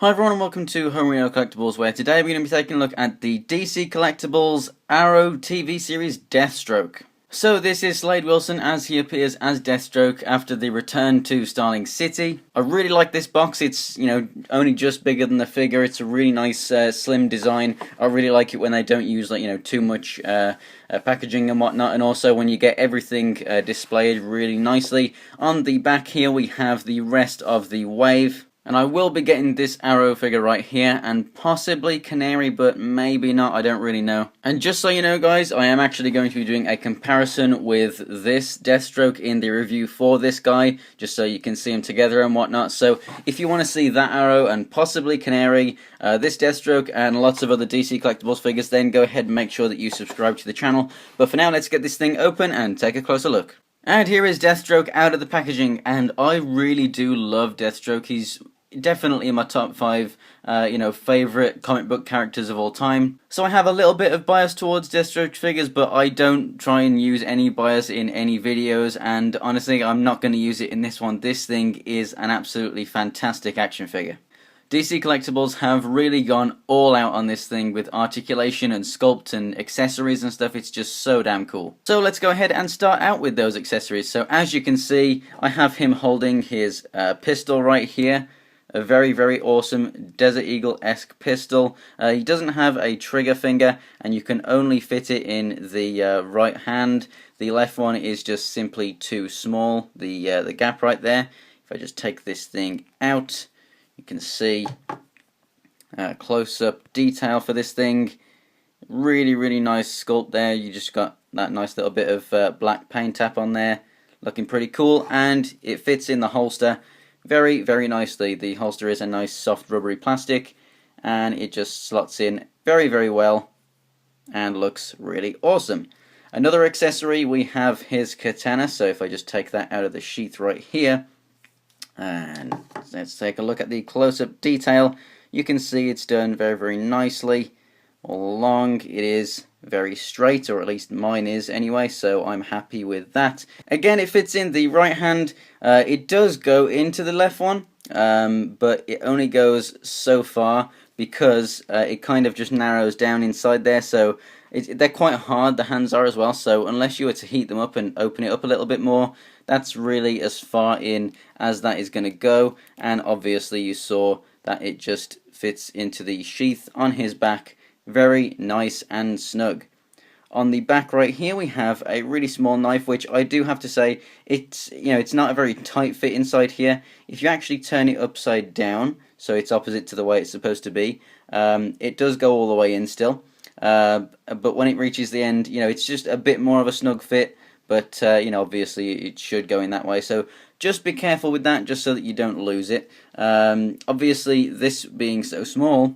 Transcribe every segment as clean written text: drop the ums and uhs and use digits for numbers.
Hi everyone and welcome to Homerino Collectibles, where today we're going to be taking a look at the DC Collectibles Arrow TV series Deathstroke. So this is Slade Wilson as he appears as Deathstroke after the return to Starling City. I really like this box. It's, only just bigger than the figure. It's a really nice slim design. I really like it when they don't use too much packaging and whatnot, and also when you get everything displayed really nicely. On the back here we have the rest of the wave. And I will be getting this Arrow figure right here, and possibly Canary, but maybe not, I don't really know. And just so you know guys, I am actually going to be doing a comparison with this Deathstroke in the review for this guy, just so you can see them together and whatnot. So if you want to see that Arrow and possibly Canary, this Deathstroke and lots of other DC Collectibles figures, then go ahead and make sure that you subscribe to the channel. But for now, let's get this thing open and take a closer look. And here is Deathstroke out of the packaging, and I really do love Deathstroke. He's definitely in my top 5, favourite comic book characters of all time. So I have a little bit of bias towards Deathstroke figures, but I don't try and use any bias in any videos, and honestly, I'm not going to use it in this one. This thing is an absolutely fantastic action figure. DC Collectibles have really gone all out on this thing with articulation and sculpt and accessories and stuff. It's just so damn cool. So let's go ahead and start out with those accessories. So as you can see, I have him holding his pistol right here. A very, very awesome Desert Eagle-esque pistol. He doesn't have a trigger finger, and you can only fit it in the right hand. The left one is just simply too small, the gap right there. If I just take this thing out, you can see close-up detail for this thing. Really, really nice sculpt there. You just got that nice little bit of black paint tap on there. Looking pretty cool, and it fits in the holster very, very nicely. The holster is a nice soft rubbery plastic, and it just slots in very, very well and looks really awesome. Another accessory, we have his katana. So if I just take that out of the sheath right here, and let's take a look at the close-up detail. You can see it's done very, very nicely all along. It is very straight, or at least mine is anyway, so I'm happy with that. Again, it fits in the right hand. It does go into the left one, but it only goes so far because it kind of just narrows down inside there. So they're quite hard, the hands are as well, so unless you were to heat them up and open it up a little bit more, that's really as far in as that is going to go. And obviously you saw that it just fits into the sheath on his back. Very nice and snug. On the back right here we have a really small knife, which I do have to say, it's not a very tight fit inside here. If you actually turn it upside down, so it's opposite to the way it's supposed to be, it does go all the way in still. But when it reaches the end, it's just a bit more of a snug fit, but obviously it should go in that way. So just be careful with that, just so that you don't lose it. Obviously, this being so small,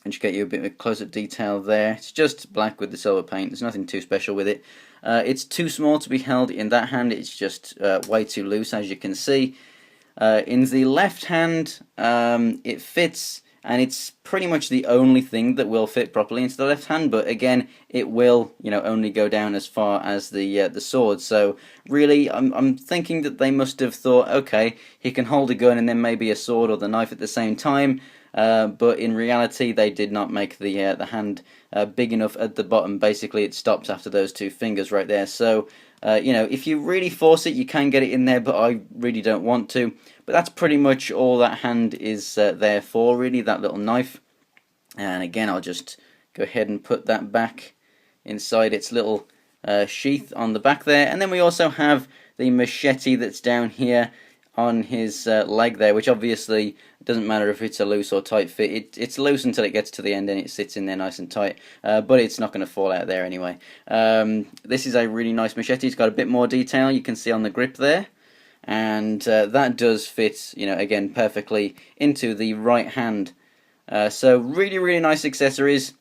and just get you a bit of close-up detail there. It's just black with the silver paint. There's nothing too special with it. It's too small to be held in that hand. It's just way too loose, as you can see. In the left hand, it fits, and it's pretty much the only thing that will fit properly into the left hand. But again, it will, only go down as far as the sword. So really, I'm thinking that they must have thought, okay, he can hold a gun and then maybe a sword or the knife at the same time. But in reality, they did not make the hand big enough at the bottom. Basically, it stops after those two fingers right there. So, if you really force it, you can get it in there, but I really don't want to. But that's pretty much all that hand is there for, really, that little knife. And again, I'll just go ahead and put that back inside its little sheath on the back there. And then we also have the machete that's down here on his leg there, which obviously doesn't matter if it's a loose or tight fit. It's loose until it gets to the end and it sits in there nice and tight, but it's not going to fall out there anyway. This is a really nice machete. It's got a bit more detail, you can see on the grip there, and that does fit, again, perfectly into the right hand. So really, really nice accessories.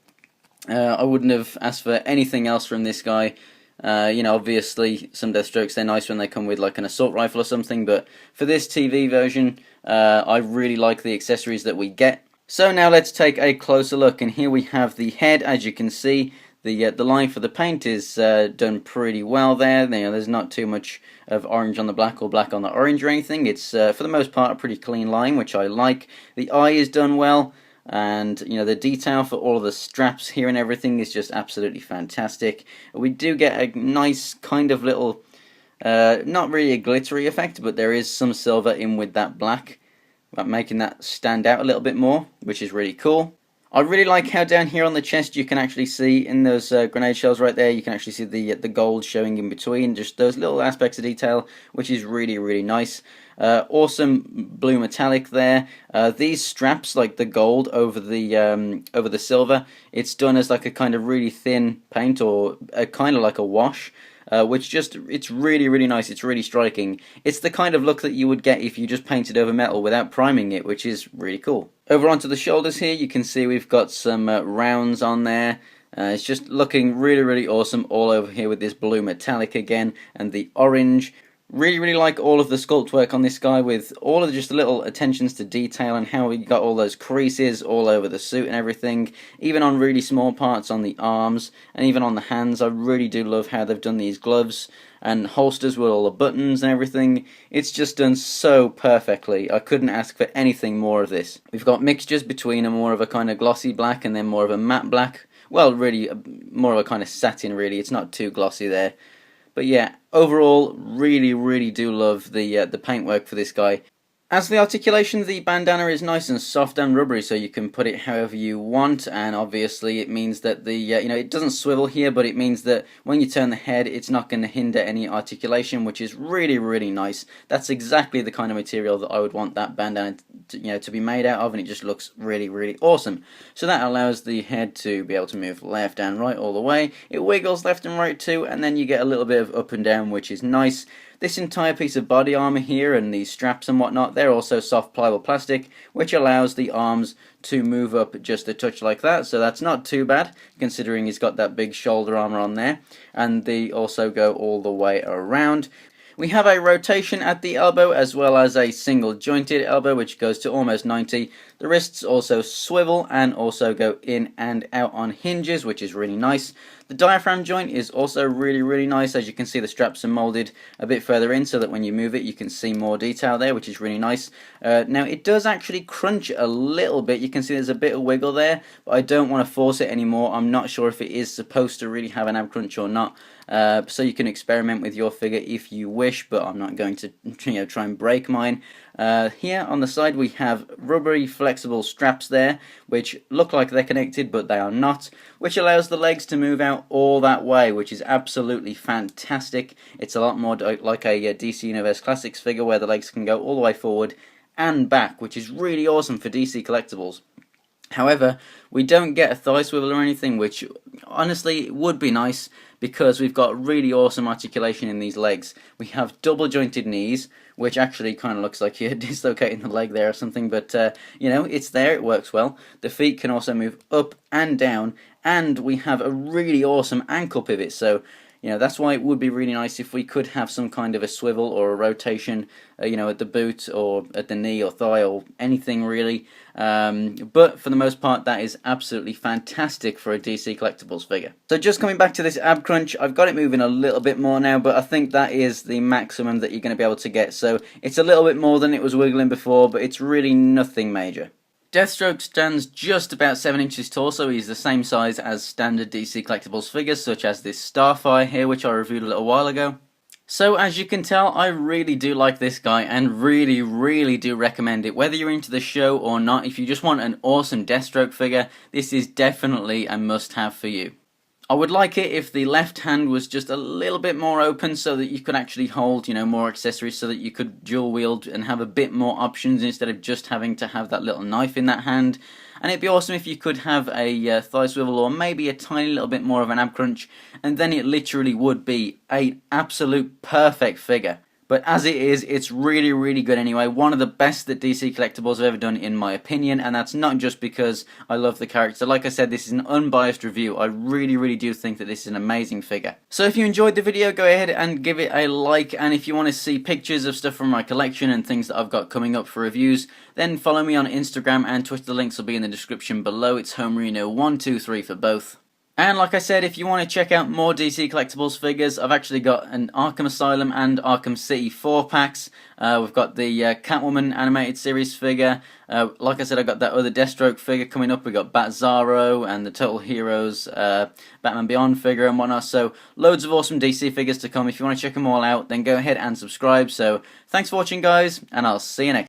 I wouldn't have asked for anything else from this guy. Obviously some Deathstrokes, they're nice when they come with like an assault rifle or something, but for this TV version, I really like the accessories that we get. So now let's take a closer look, and here we have the head. As you can see, The line for the paint is done pretty well there. There's not too much of orange on the black or black on the orange or anything. It's for the most part a pretty clean line, which I like. The eye is done well, and the detail for all of the straps here and everything is just absolutely fantastic. We do get a nice kind of little, not really a glittery effect, but there is some silver in with that black, making that stand out a little bit more, which is really cool. I really like how down here on the chest you can actually see in those grenade shells right there, you can actually see the gold showing in between, just those little aspects of detail, which is really, really nice. Awesome blue metallic there. These straps, like the gold over the silver, it's done as like a kind of really thin paint, or a kind of like a wash. Which it's really, really nice. It's really striking. It's the kind of look that you would get if you just painted over metal without priming it, which is really cool. Over onto the shoulders here, you can see we've got some rounds on there. It's just looking really, really awesome all over here with this blue metallic again and the orange. Really, really like all of the sculpt work on this guy, with all of just the little attentions to detail and how we got all those creases all over the suit and everything, even on really small parts on the arms and even on the hands. I really do love how they've done these gloves and holsters with all the buttons and everything. It's just done so perfectly. I couldn't ask for anything more of this. We've got mixtures between a more of a kind of glossy black and then more of a matte black. Well, really more of a kind of satin, really. It's not too glossy there. But yeah, overall, really, really do love the paintwork for this guy. As for the articulation, the bandana is nice and soft and rubbery, so you can put it however you want, and obviously it means that the it doesn't swivel here, but it means that when you turn the head, it's not going to hinder any articulation, which is really, really nice. That's exactly the kind of material that I would want that bandana to be made out of, and it just looks really, really awesome. So that allows the head to be able to move left and right all the way. It wiggles left and right too, and then you get a little bit of up and down, which is nice. This entire piece of body armor here and these straps and whatnot, they're also soft pliable plastic, which allows the arms to move up just a touch like that, so that's not too bad, considering he's got that big shoulder armor on there, and they also go all the way around. We have a rotation at the elbow as well as a single jointed elbow, which goes to almost 90. The wrists also swivel and also go in and out on hinges, which is really nice. The diaphragm joint is also really, really nice. As you can see, the straps are molded a bit further in so that when you move it you can see more detail there, which is really nice. Now it does actually crunch a little bit. You can see there's a bit of wiggle there, but I don't want to force it anymore. I'm not sure if it is supposed to really have an ab crunch or not. So you can experiment with your figure if you wish, but I'm not going to try and break mine. Here on the side we have rubbery flexible straps there, which look like they're connected but they are not, which allows the legs to move out all that way, which is absolutely fantastic. It's a lot more like a DC Universe Classics figure where the legs can go all the way forward and back, which is really awesome for DC Collectibles. However, we don't get a thigh swivel or anything, which honestly would be nice, because we've got really awesome articulation in these legs. We have double jointed knees, which actually kind of looks like you're dislocating the leg there or something, but it's there, it works well. The feet can also move up and down, and we have a really awesome ankle pivot, so that's why it would be really nice if we could have some kind of a swivel or a rotation, at the boot or at the knee or thigh or anything really. But for the most part, that is absolutely fantastic for a DC Collectibles figure. So just coming back to this ab crunch, I've got it moving a little bit more now, but I think that is the maximum that you're going to be able to get. So it's a little bit more than it was wiggling before, but it's really nothing major. Deathstroke stands just about 7 inches tall, so he's the same size as standard DC Collectibles figures, such as this Starfire here, which I reviewed a little while ago. So as you can tell, I really do like this guy, and really, really do recommend it. Whether you're into the show or not, if you just want an awesome Deathstroke figure, this is definitely a must-have for you. I would like it if the left hand was just a little bit more open so that you could actually hold, more accessories, so that you could dual wield and have a bit more options instead of just having to have that little knife in that hand. And it'd be awesome if you could have a thigh swivel or maybe a tiny little bit more of an ab crunch, and then it literally would be an absolute perfect figure. But as it is, it's really, really good anyway. One of the best that DC Collectibles have ever done, in my opinion, and that's not just because I love the character. Like I said, this is an unbiased review. I really, really do think that this is an amazing figure. So if you enjoyed the video, go ahead and give it a like, and if you want to see pictures of stuff from my collection and things that I've got coming up for reviews, then follow me on Instagram and Twitter. The links will be in the description below. It's Homerino123 for both. And like I said, if you want to check out more DC Collectibles figures, I've actually got an Arkham Asylum and Arkham City 4-packs. We've got the Catwoman animated series figure. Like I said, I got that other Deathstroke figure coming up. We got Bat-Zaro and the Total Heroes Batman Beyond figure and whatnot. So loads of awesome DC figures to come. If you want to check them all out, then go ahead and subscribe. So thanks for watching, guys, and I'll see you next time.